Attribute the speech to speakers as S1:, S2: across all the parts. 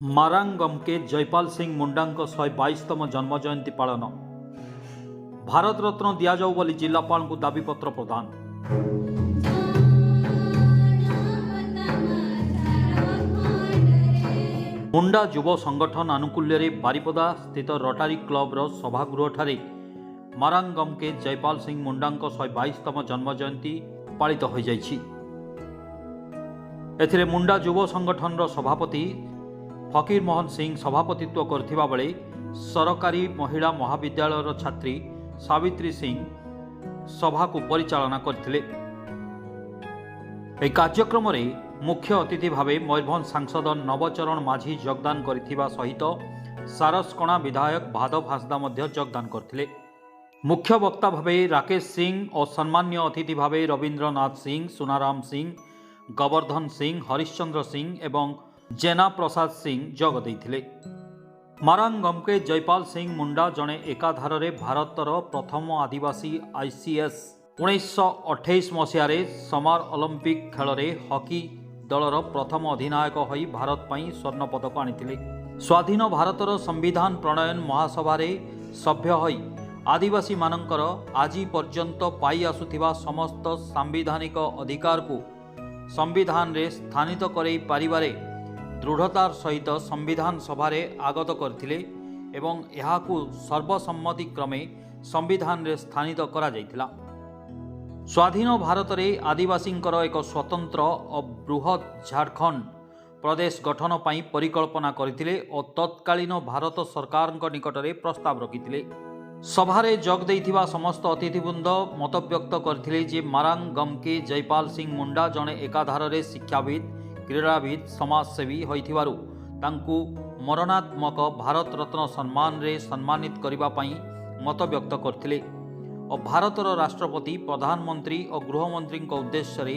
S1: मारांगम के जयपाल सिंह मुंडा 122तम जन्म जयंती पालन भारत रत्न दिजाऊ बोली जिलापाल को दाबीपत्र प्रदान। मुंडा युव संगठन आनुकूल्य बारिपदा स्थित रोटारी क्लब्र सभागृह ठारे मारांगम के जयपाल सिंह मुंडा 122तम जन्म जयंती पालित हो जाइछि। एथिरे मुंडा युव संगठन सभापति फकीर मोहन सिंह सभापतित्व करथिबा बेले सरकारी महिला महाविद्यालय छात्री सावित्री सिंह सभा को परिचालना करथिले। ए कार्यक्रम रे मुख्य अतिथि भावे मयूरभंज सांसद नवचरण माझी योगदान करथिबा सहित सारसकणा विधायक भादव हांसदा मध्य योगदान करथिले। मुख्य वक्ता भावे राकेश सिंह और सम्मान्य अतिथि भावे रविंद्रनाथ सिंह, सुनाराम सिंह, गोवर्धन सिंह, हरिश्चंद्र सिंह एवं जेना प्रसाद सिंह जोग देइथिले। मारांगम के जयपाल सिंह मुंडा जड़े एकाधार भारतर प्रथम आदिवासी आईसीएस 1928 मसीह समार ओलंपिक खेल में हॉकी दलर प्रथम अधिनायक होई भारत पई स्वर्ण पदक आनिथिले। स्वाधीन भारतर संविधान प्रणयन महासभा सभ्य होई आदिवासी मानकर आज पर्यंत पाई आसुथिबा समस्त सांविधानिक अधिकार को संविधान रे स्थानित करई पारिबारे दृढ़तार सहित संविधान सभा आगत करथिले एवं यहाकू सर्वसम्मति क्रमे संविधान रे स्थानित करा जायतिला। स्वाधीन भारत रे आदिवासींकर एक स्वतंत्र और बृहत झारखंड प्रदेश गठन पाई परिकल्पना करथिले और तत्कालीन भारत सरकार निकट में प्रस्ताव रखिथिले। सभारे जोग देइथिबा समस्त अतिथिवृंद मत व्यक्त करथिले जे मारांगम के जयपाल सिंह मुंडा जड़े एकाधार शिक्षाविद, क्रीड़ाविद, समाजसेवी होइथिबारु तांकु मरणात्मक भारत रत्न सम्मान रे सम्मानित करिबा पई मत व्यक्त करथिले और भारतर राष्ट्रपति, प्रधानमंत्री और गृहमंत्री उद्देश्य रे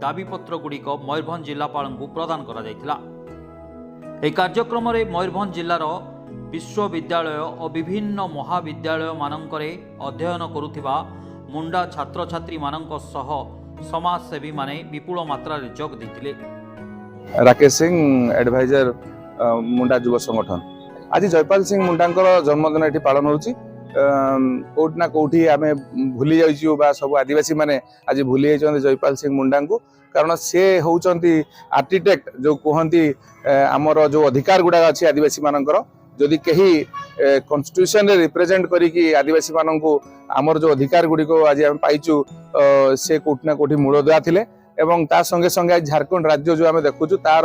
S1: दाबीपत्र गुड़िक मयूरभंज जिलापाल को प्रदान करा जायतिला। ए कार्यक्रम रे मयूरभंज जिलार विश्वविद्यालय और विभिन्न महाविद्यालय मानकरे अध्ययन करुथिबा मुंडा छात्र छात्री मानक सह समाजसेवी माने विपुल मात्रा रे जोग दैथिले।
S2: राकेश सिंह एडवाइजर मुंडा युव संगठन आज जयपाल सिंह मुंडा जन्मदिन ये पालन होची। कोठना कोठी आमे भूली जाइछु बा सब आदिवासी माने आज भूली जाइछन जयपाल सिंह मुंडा को, कारण से होउचंती आर्किटेक्ट जो कहंती हमर जो अधिकार गुडा अछि आदिवासी मानकर जदि कहीं कॉन्स्टिट्यूशन रे रिप्रेजेंट करिकी आदिवासी माननकु हमर जो अधिकार गुडी को आज हम पाइछु से कोठना कोठी मूल दुआ थिले एवं ता संगे संगे आज झारखंड राज्य जो आम देखुचु तार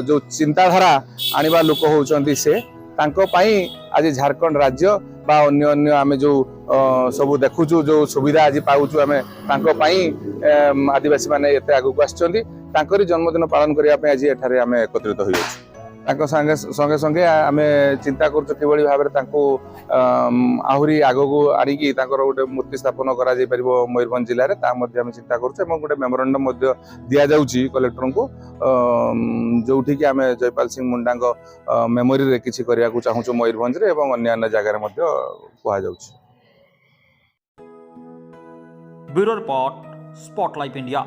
S2: जो चिंताधारा आनिबा लोक होउचंती से तांको पई आज झारखंड राज्य बा अन्य अन्य आमे जो सब देखुचु जो सुविधा आज पाउचु आमे तांको पई आदिवासी माने एते आगु आछचंती तांकरी जन्मदिन पालन करिया पई आज एठारे आमे एकत्रित होइछु। तांको संगे संगे संगे आमे चिंता करछु किबळी भाबरे तांको आहुरी आगो आनिकी तांकर गोटे मूर्ति स्थापन करा जाय परिबो मयूरभंज जिल्ला रे ता मध्ये आमे चिंता करछु एवं गोटे मेमोरेंडम मध्ये दिया जाउची कलेक्टर को जोठी कि आमे जयपाल सिंह मुंडा मेमोरी रे किछि करिया को चाहूछु मयूरभंज रे एवं अन्य अन्य जगह रे मध्ये कोहा जाउची।
S1: Bureau report, spotlight India.